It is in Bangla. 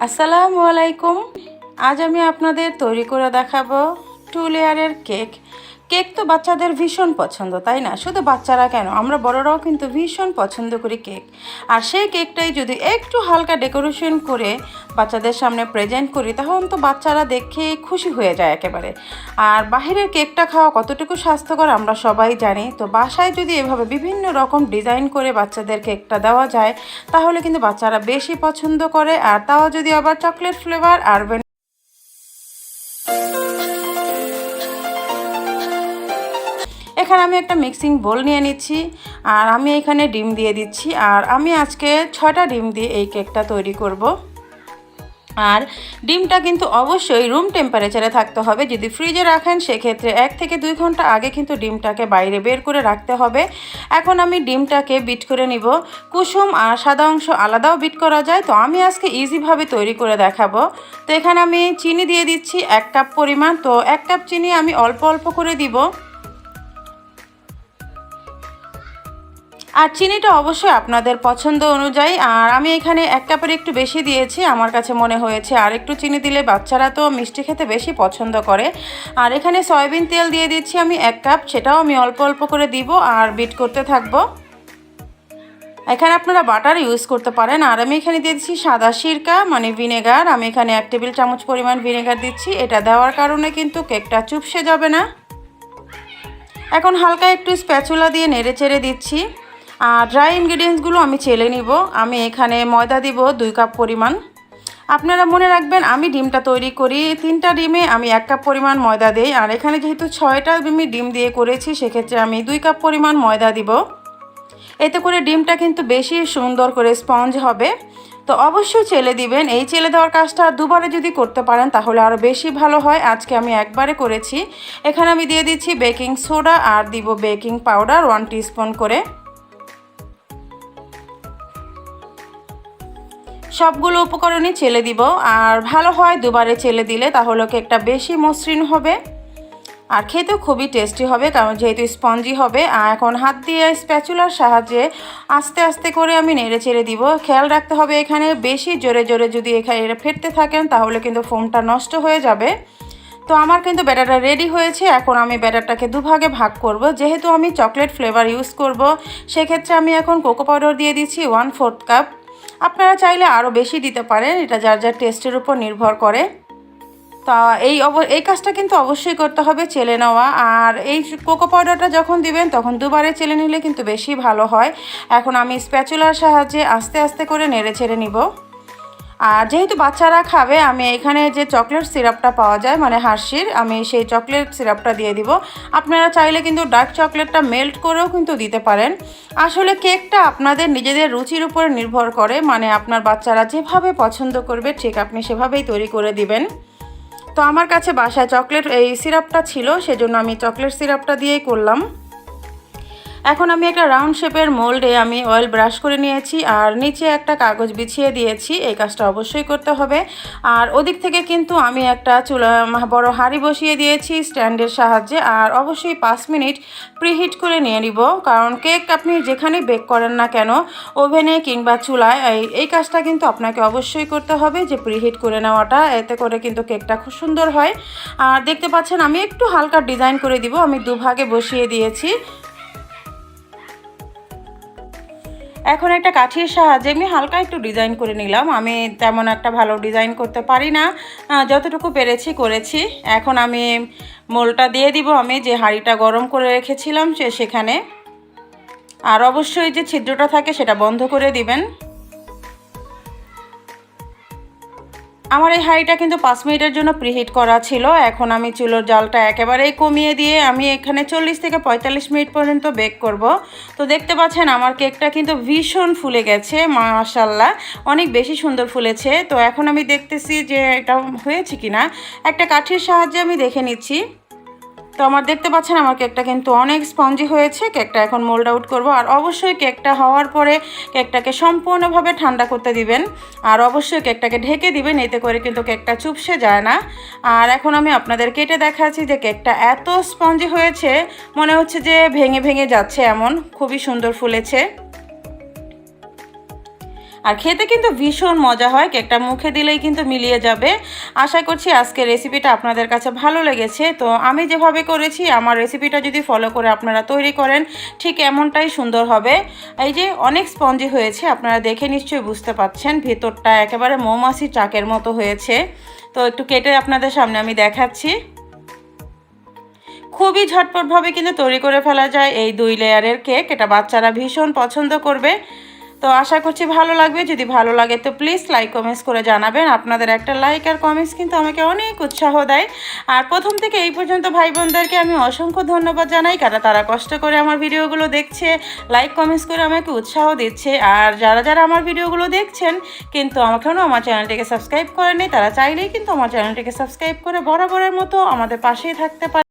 আসসালামুয়ালাইকুম। আজ আমি আপনাদের তৈরি করে দেখাবো 2 লেয়ারের কেক। কেক তো বাচ্চাদের ভীষণ পছন্দ, তাই না? শুধু বাচ্চারা কেন, আমরা বড়রাও কিন্তু ভীষণ পছন্দ করি কেক। আর সেই কেকটাই যদি একটু হালকা ডেকোরেশন করে বাচ্চাদের সামনে প্রেজেন্ট করি, তখন তো বাচ্চারা দেখে খুশি হয়ে যায় একেবারে। আর বাহিরের কেকটা খাওয়া কতটুকু স্বাস্থ্যকর আমরা সবাই জানি। তো বাসায় যদি এভাবে বিভিন্ন রকম ডিজাইন করে বাচ্চাদের কেকটা দেওয়া যায়, তাহলে কিন্তু বাচ্চারা বেশি পছন্দ করে। আর তাও যদি আবার চকলেট ফ্লেভার আর এখানে আমি একটা মিক্সিং বোল নিয়ে নিচ্ছি, আর আমি এখানে ডিম দিয়ে দিচ্ছি। আর আমি আজকে 6টা ডিম দিয়ে এই কেকটা তৈরি করব। আর ডিমটা কিন্তু অবশ্যই রুম টেম্পারেচারে থাকতে হবে। যদি ফ্রিজে রাখেন সেক্ষেত্রে 1 থেকে 2 ঘন্টা আগে কিন্তু ডিমটাকে বাইরে বের করে রাখতে হবে। এখন আমি ডিমটাকে বিট করে নিব। কুসুম আর সাদা অংশ আলাদাও বিট করা যায়, তো আমি আজকে ইজিভাবে তৈরি করে দেখাবো। তো এখানে আমি চিনি দিয়ে দিচ্ছি 1 কাপ পরিমাণ। তো 1 কাপ চিনি আমি অল্প অল্প করে দিব। আর চিনিটা অবশ্যই আপনাদের পছন্দ অনুযায়ী। আর আমি এখানে 1 কাপের একটু বেশি দিয়েছি, আমার কাছে মনে হয়েছে আর একটু চিনি দিলে বাচ্চারা তো মিষ্টি খেতে বেশি পছন্দ করে। আর এখানে সয়াবিন তেল দিয়ে দিচ্ছি আমি 1 কাপ, সেটাও আমি অল্প অল্প করে দিব আর বিট করতে থাকবো। এখানে আপনারা বাটার ইউজ করতে পারেন। আর আমি এখানে দিয়ে দিচ্ছি সাদা সিরকা মানে ভিনেগার। আমি এখানে 1 টেবিল চামচ পরিমাণ ভিনেগার দিচ্ছি। এটা দেওয়ার কারণে কিন্তু কেকটা চুপসে যাবে না। এখন হালকা একটু স্প্যাচুলা দিয়ে নেড়ে চেড়ে দিচ্ছি। আর ড্রাই ইনগ্রিডিয়েন্টসগুলো আমি চেলে নিব। আমি এখানে ময়দা দিব 2 কাপ পরিমাণ। আপনারা মনে রাখবেন, আমি ডিমটা তৈরি করি 3টা ডিমে আমি 1 কাপ পরিমাণ ময়দা দিই। আর এখানে যেহেতু 6টা আমি ডিম দিয়ে করেছি, সেক্ষেত্রে আমি 2 কাপ পরিমাণ ময়দা দিব। এতে করে ডিমটা কিন্তু বেশি সুন্দর করে স্পঞ্জ হবে। তো অবশ্যই চেলে দিবেন। এই চেলে দেওয়ার কাজটা দুবারে যদি করতে পারেন তাহলে আরও বেশি ভালো হয়। আজকে আমি একবারে করেছি। এখানে আমি দিয়ে দিচ্ছি বেকিং সোডা আর দিব বেকিং পাউডার 1 টিস্পুন করে। সবগুলো উপকরণই চেলে দিব। আর ভালো হয় দুবারে চেলে দিলে, তাহলে কেকটা বেশি মসৃণ হবে আর খেতেও খুবই টেস্টি হবে, কারণ যেহেতু স্পঞ্জি হবে। আর এখন হাত দিয়ে স্প্যাচুলার সাহায্যে আস্তে আস্তে করে আমি নেড়ে চেড়ে দিব। খেয়াল রাখতে হবে, এখানে বেশি জোরে জোরে যদি এখানে ফেটতে থাকেন তাহলে কিন্তু ফোমটা নষ্ট হয়ে যাবে। তো আমার কিন্তু ব্যাটারটা রেডি হয়েছে। এখন আমি ব্যাটারটাকে দুভাগে ভাগ করব। যেহেতু আমি চকলেট ফ্লেভার ইউজ করব, সেক্ষেত্রে আমি এখন কোকো পাউডার দিয়ে দিচ্ছি 1/4 কাপ। আপনারা চাইলে আরও বেশি দিতে পারেন, এটা যার যার টেস্টের উপর নির্ভর করে। তা এই কাজটা কিন্তু অবশ্যই করতে হবে, চেলে নেওয়া। আর এই কোকো পাউডারটা যখন দিবেন তখন দুবারে চেলে নিলে কিন্তু বেশি ভালো হয়। এখন আমি স্প্যাচুলার সাহায্যে আস্তে আস্তে করে নেড়ে ছেড়ে নিব। আর যেহেতু বাচ্চারা খাবে, আমি এখানে যে চকলেট সিরাপটা পাওয়া যায় মানে হার্শির, আমি সেই চকলেট সিরাপটা দিয়ে দিব। আপনারা চাইলে কিন্তু ডার্ক চকলেটটা মেল্ট করেও কিন্তু দিতে পারেন। আসলে কেকটা আপনাদের নিজেদের রুচির উপরে নির্ভর করে, মানে আপনার বাচ্চারা যেভাবে পছন্দ করবে ঠিক আপনি সেভাবেই তৈরি করে দিবেন। তো আমার কাছে বাসায় চকলেট এই সিরাপটা ছিল, সেজন্য আমি চকলেট সিরাপটা দিয়েই করলাম। এখন আমি একটা রাউন্ড শেপের মোল্ডে আমি অয়েল ব্রাশ করে নিয়েছি আর নিচে একটা কাগজ বিছিয়ে দিয়েছি। এই কাজটা অবশ্যই করতে হবে। আর ওদিক থেকে কিন্তু আমি একটা বড় হাঁড়ি বসিয়ে দিয়েছি স্ট্যান্ডের সাহায্যে। আর অবশ্যই 5 মিনিট প্রিহিট করে নিয়ে নিব, কারণ কেক আপনি যেখানে বেক করেন না কেন, ওভেনে কিংবা চুলায়, এই কাজটা কিন্তু আপনাকে অবশ্যই করতে হবে যে প্রিহিট করে নেওয়াটা। এতে করে কিন্তু কেকটা খুব সুন্দর হয়। আর দেখতে পাচ্ছেন আমি একটু হালকা ডিজাইন করে দিব, আমি দুভাগে বসিয়ে দিয়েছি। এখন একটা কাঠির সাহায্যে আমি হালকা একটু ডিজাইন করে নিলাম। আমি তেমন একটা ভালো ডিজাইন করতে পারি না, যতটুকু পেরেছি করেছি। এখন আমি মোলটা দিয়ে দিব আমি যে হাঁড়িটা গরম করে রেখেছিলাম সেখানে। আর অবশ্যই যে ছিদ্রটা থাকে সেটা বন্ধ করে দিবেন। আমার এই হাঁড়িটা কিন্তু 5 মিনিটের জন্য প্রিহিট করা ছিল। এখন আমি চুলোর জালটা একেবারেই কমিয়ে দিয়ে আমি এখানে 40 থেকে 45 মিনিট পর্যন্ত বেক করব। তো দেখতে পাচ্ছেন আমার কেকটা কিন্তু ভীষণ ফুলে গেছে, মাশাআল্লাহ অনেক বেশি সুন্দর ফুলেছে। তো এখন আমি দেখতেছি যে এটা হয়েছে কিনা, একটা কাঠির সাহায্যে আমি দেখে নিচ্ছি। তো আমার দেখতে পাচ্ছেন আমার কেকটা কিন্তু অনেক স্পঞ্জি হয়েছে। কেকটা এখন মোল্ড আউট করব। আর অবশ্যই কেকটা হওয়ার পরে কেকটাকে সম্পূর্ণভাবে ঠান্ডা করতে দিবেন। আর অবশ্যই কেকটাকে ঢেকে দিবেন, এতে করে কিন্তু কেকটা চুপসে যায় না। আর এখন আমি আপনাদের কেটে দেখাচ্ছি যে কেকটা এত স্পঞ্জি হয়েছে, মনে হচ্ছে যে ভেঙে ভেঙে যাচ্ছে, এমন খুবই সুন্দর ফুলেছে। আর খেতে কিন্তু ভীষণ মজা হয়, কেকটা মুখে দিলেই কিন্তু মিলিয়ে যাবে। আশা করছি আজকের রেসিপিটা আপনাদের কাছে ভালো লেগেছে। তো আমি যেভাবে করেছি আমার রেসিপিটা যদি ফলো করে আপনারা তৈরি করেন ঠিক এমনটাই সুন্দর হবে। এই যে অনেক স্পঞ্জি হয়েছে, আপনারা দেখে নিশ্চয়ই বুঝতে পাচ্ছেন, ভেতরটা একেবারে মৌমাছি চাকের মতো হয়েছে। তো একটু কেটে আপনাদের সামনে আমি দেখাচ্ছি। খুবই ঝটপটভাবে কিন্তু তৈরি করে ফেলা যায় এই 2 লেয়ারের কেক। এটা বাচ্চারা ভীষণ পছন্দ করবে। তো আশা করছি ভালো লাগবে। যদি ভালো লাগে তো প্লিজ লাইক কমেন্টস করে জানাবেন। আপনাদের একটা লাইক আর কমেন্টস কিন্তু আমাকে অনেক উৎসাহ দেয়। আর প্রথম থেকে এই পর্যন্ত ভাই বোনদেরকে আমি অসংখ্য ধন্যবাদ জানাই, কারণ তারা কষ্ট করে আমার ভিডিওগুলো দেখছে, লাইক কমেন্টস করে আমাকে উৎসাহ দিচ্ছে। আর যারা যারা আমার ভিডিওগুলো দেখছেন কিন্তু এখনও আমার চ্যানেলটিকে সাবস্ক্রাইব করেনি, তারা চাইলেই কিন্তু আমার চ্যানেলটিকে সাবস্ক্রাইব করে বরাবরের মতো আমাদের পাশেই থাকতে পারে।